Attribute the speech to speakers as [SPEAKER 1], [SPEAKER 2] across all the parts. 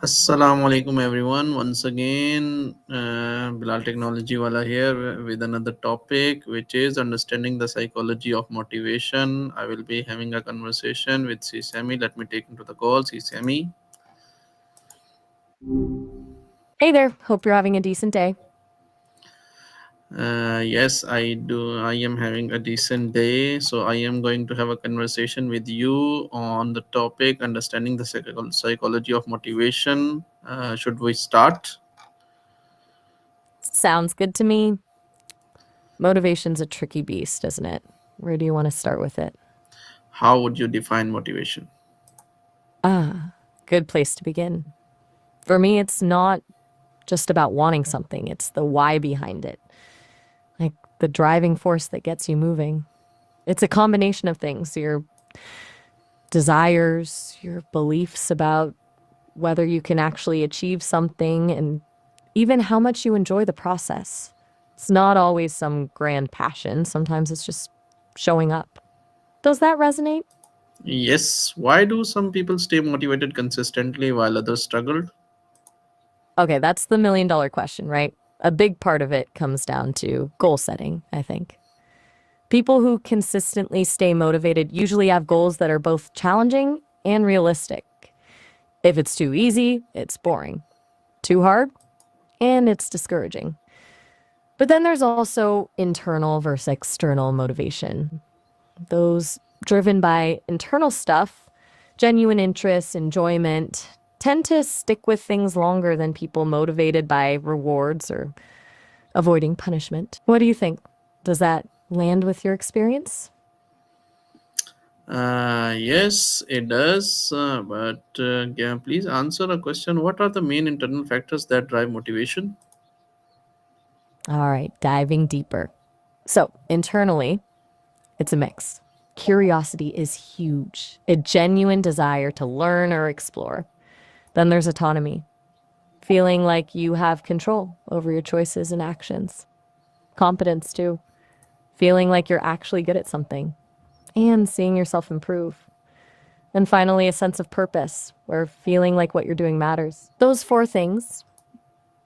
[SPEAKER 1] Assalamu alaikum everyone. Once again, Bilal Technology Wala here with another topic, which is understanding the psychology of motivation. I will be having a conversation with SESAME. Let me take into the call. SESAME.
[SPEAKER 2] Hey there, hope you're having a decent day.
[SPEAKER 1] Yes, I do. I am having a decent day. So I am going to have a conversation with you on the topic understanding the psychology of motivation. Should we start?
[SPEAKER 2] Sounds good to me. Motivation's a tricky beast, isn't it? Where do you want to start with it?
[SPEAKER 1] How would you define motivation?
[SPEAKER 2] Good place to begin. For me, it's not just about wanting something, it's the why behind it. Like the driving force that gets you moving. It's a combination of things your desires, your beliefs about whether you can actually achieve something, and even how much you enjoy the process. It's not always some grand passion, sometimes it's just showing up. Does that resonate?
[SPEAKER 1] Yes. Why do some people stay motivated consistently while others struggle?
[SPEAKER 2] Okay, that's the $1 million question, right? A big part of it comes down to goal setting, I think. People who consistently stay motivated usually have goals that are both challenging and realistic. If it's too easy, it's boring. Too hard, and it's discouraging. But then there's also internal versus external motivation. Those driven by internal stuff, genuine interest, enjoyment, tend to stick with things longer than people motivated by rewards or avoiding punishment. What do you think? Does that land with your experience?
[SPEAKER 1] Yes, it does. But yeah, please answer a question. What are the main internal factors that drive motivation?
[SPEAKER 2] All right, diving deeper. So, internally, it's a mix. Curiosity is huge, a genuine desire to learn or explore. Then there's autonomy, feeling like you have control over your choices and actions. Competence, too, feeling like you're actually good at something and seeing yourself improve. And finally, a sense of purpose, where feeling like what you're doing matters. Those four things,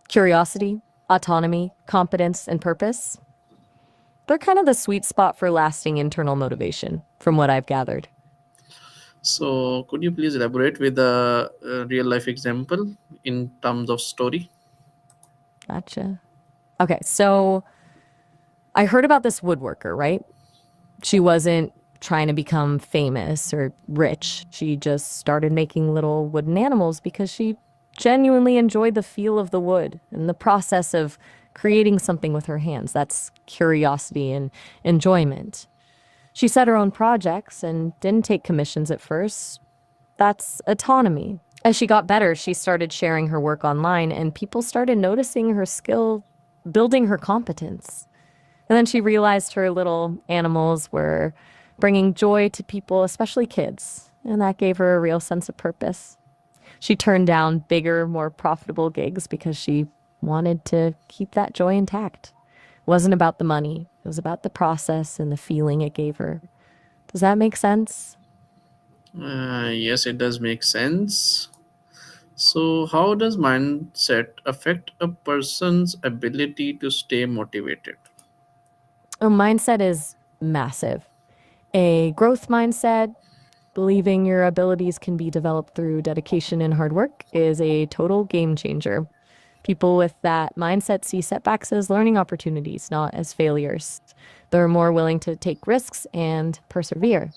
[SPEAKER 2] curiosity, autonomy, competence, and purpose, they're kind of the sweet spot for lasting internal motivation, from what I've gathered.
[SPEAKER 1] So, could you please elaborate with a real life example in terms of story?
[SPEAKER 2] Gotcha. Okay, so I heard about this woodworker, right? She wasn't trying to become famous or rich. She just started making little wooden animals because she genuinely enjoyed the feel of the wood and the process of creating something with her hands. That's curiosity and enjoyment. She set her own projects and didn't take commissions at first. That's autonomy. As she got better, she started sharing her work online, and people started noticing her skill, building her competence. And then she realized her little animals were bringing joy to people, especially kids. And that gave her a real sense of purpose. She turned down bigger, more profitable gigs because she wanted to keep that joy intact. It wasn't about the money, it was about the process and the feeling it gave her. Does that make sense?
[SPEAKER 1] Yes, it does make sense. So, how does mindset affect a person's ability to stay motivated?
[SPEAKER 2] A mindset is massive. A growth mindset, believing your abilities can be developed through dedication and hard work, is a total game changer. People with that mindset see setbacks as learning opportunities, not as failures. They're more willing to take risks and persevere.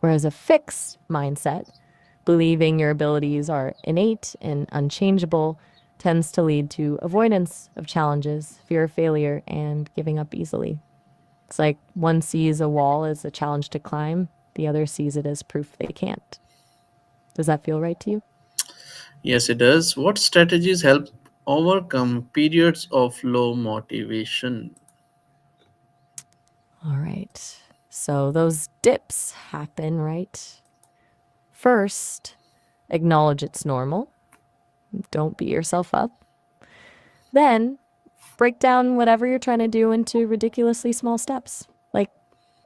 [SPEAKER 2] Whereas a fixed mindset, believing your abilities are innate and unchangeable, tends to lead to avoidance of challenges, fear of failure, and giving up easily. It's like one sees a wall as a challenge to climb, the other sees it as proof they can't. Does that feel right to you?
[SPEAKER 1] Yes, it does. What strategies help overcome periods of low motivation?
[SPEAKER 2] All right. So those dips happen, right? First, acknowledge it's normal. Don't beat yourself up. Then, break down whatever you're trying to do into ridiculously small steps. Like,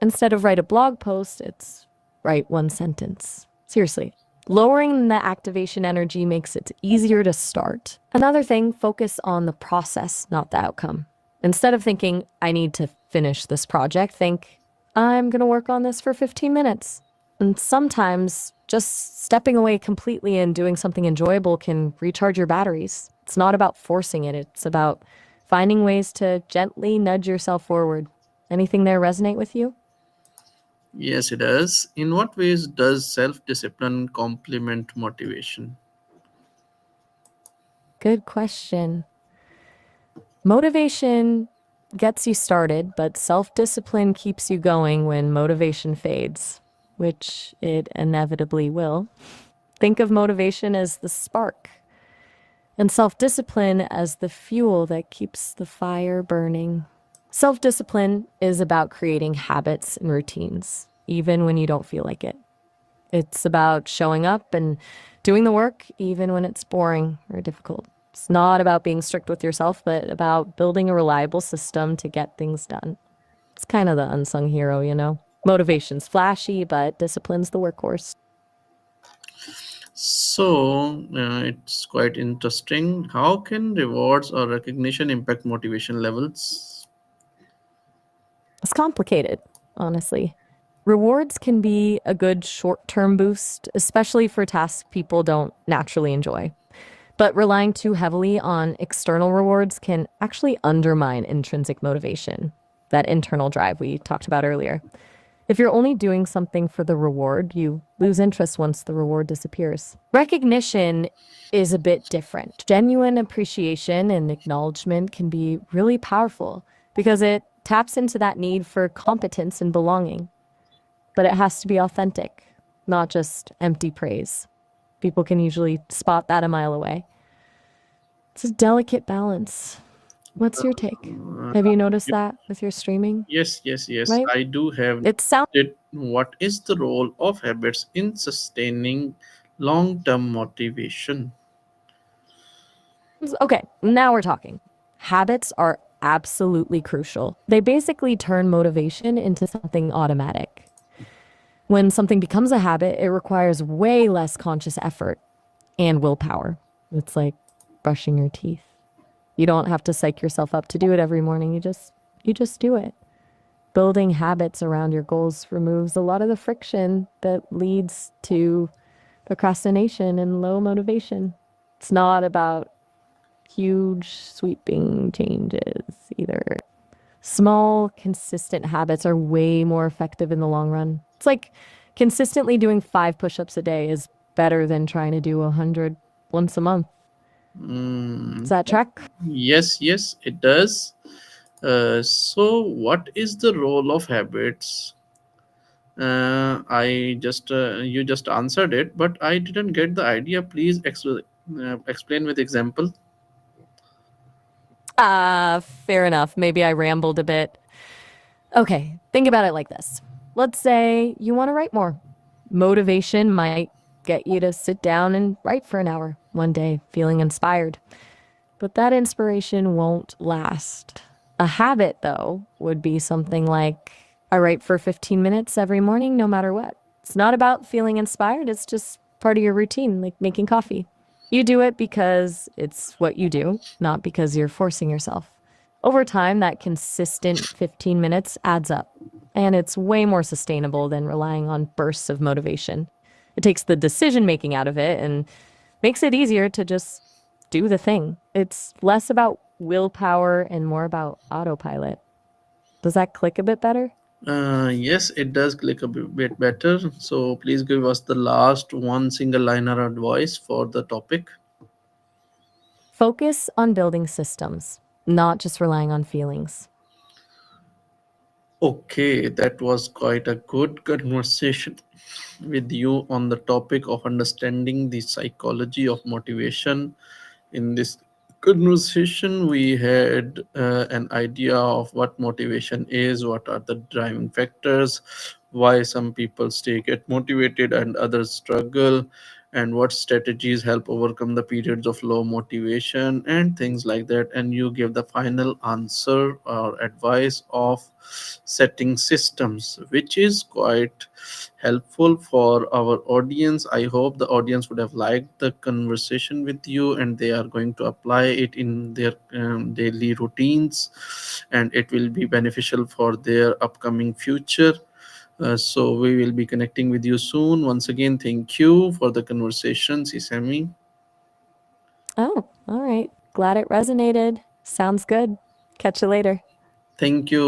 [SPEAKER 2] instead of write a blog post, it's write one sentence. Seriously, Lowering the activation energy makes it easier to start. Another thing, focus on the process, not the outcome. Instead of thinking, I need to finish this project, think, I'm going to work on this for 15 minutes. And sometimes just stepping away completely and doing something enjoyable can recharge your batteries. It's not about forcing it, it's about finding ways to gently nudge yourself forward. Anything there resonate with you?
[SPEAKER 1] Yes, it does. In what ways does self discipline complement motivation?
[SPEAKER 2] Good question. Motivation gets you started, but self discipline keeps you going when motivation fades, which it inevitably will. Think of motivation as the spark and self discipline as the fuel that keeps the fire burning. Self discipline is about creating habits and routines, even when you don't feel like it. It's about showing up and doing the work, even when it's boring or difficult. It's not about being strict with yourself, but about building a reliable system to get things done. It's kind of the unsung hero, you know? Motivation's flashy, but discipline's the workhorse.
[SPEAKER 1] So, it's quite interesting. How can rewards or recognition impact motivation levels?
[SPEAKER 2] It's complicated, honestly. Rewards can be a good short term boost, especially for tasks people don't naturally enjoy. But relying too heavily on external rewards can actually undermine intrinsic motivation, that internal drive we talked about earlier. If you're only doing something for the reward, you lose interest once the reward disappears. Recognition is a bit different. Genuine appreciation and acknowledgement can be really powerful because it taps into that need for competence and belonging. But it has to be authentic, not just empty praise. People can usually spot that a mile away. It's a delicate balance. What's your take?
[SPEAKER 1] Uh,
[SPEAKER 2] Have you noticed that with your streaming?
[SPEAKER 1] yes, yes, yes.
[SPEAKER 2] Right?
[SPEAKER 1] I do have
[SPEAKER 2] It sounds
[SPEAKER 1] it. What is the role of habits in sustaining long term motivation?
[SPEAKER 2] okay. Now we're talking. Habits are absolutely crucial. They basically turn motivation into something automatic. When something becomes a habit, it requires way less conscious effort and willpower. It's like brushing your teeth. You don't have to psych yourself up to do it every morning. You just do it. Building habits around your goals removes a lot of the friction that leads to procrastination and low motivation. It's not about huge sweeping changes either. Small, consistent habits are way more effective in the long run. It's like consistently doing 5 push-ups a day is better than trying to do 100 once a month. Does
[SPEAKER 1] Mm,
[SPEAKER 2] that track?
[SPEAKER 1] yes, yes, it does. So, what is the role of habits? I just You just answered it, but I didn't get the idea. Please explain with example.
[SPEAKER 2] Fair enough. Maybe I rambled a bit. Okay, think about it like this. Let's say you want to write more. Motivation might get you to sit down and write for an hour one day, feeling inspired. But that inspiration won't last. A habit, though, would be something like I write for 15 minutes every morning, no matter what. It's not about feeling inspired, it's just part of your routine, like making coffee. You do it because it's what you do, not because you're forcing yourself. Over time, that consistent 15 minutes adds up, and it's way more sustainable than relying on bursts of motivation. It takes the decision making out of it and makes it easier to just do the thing. It's less about willpower and more about autopilot. Does that click a bit better?
[SPEAKER 1] Yes, it does click a bit better. So, please give us the last one single liner advice for the topic.
[SPEAKER 2] Focus on building systems, not just relying on feelings.
[SPEAKER 1] Okay, that was quite a good conversation with you on the topic of understanding the psychology of motivation. In this conversation, we had an idea of what motivation is, what are the driving factors, why some people stay get motivated and others struggle, and what strategies help overcome the periods of low motivation and things like that, and you give the final answer or advice of setting systems, which is quite helpful for our audience. I hope the audience would have liked the conversation with you and they are going to apply it in their daily routines, and it will be beneficial for their upcoming future. So we will be connecting with you soon. Once again, thank you for the conversation, Sisami.
[SPEAKER 2] Oh, all right. Glad it resonated. Sounds good. Catch you later.
[SPEAKER 1] Thank you.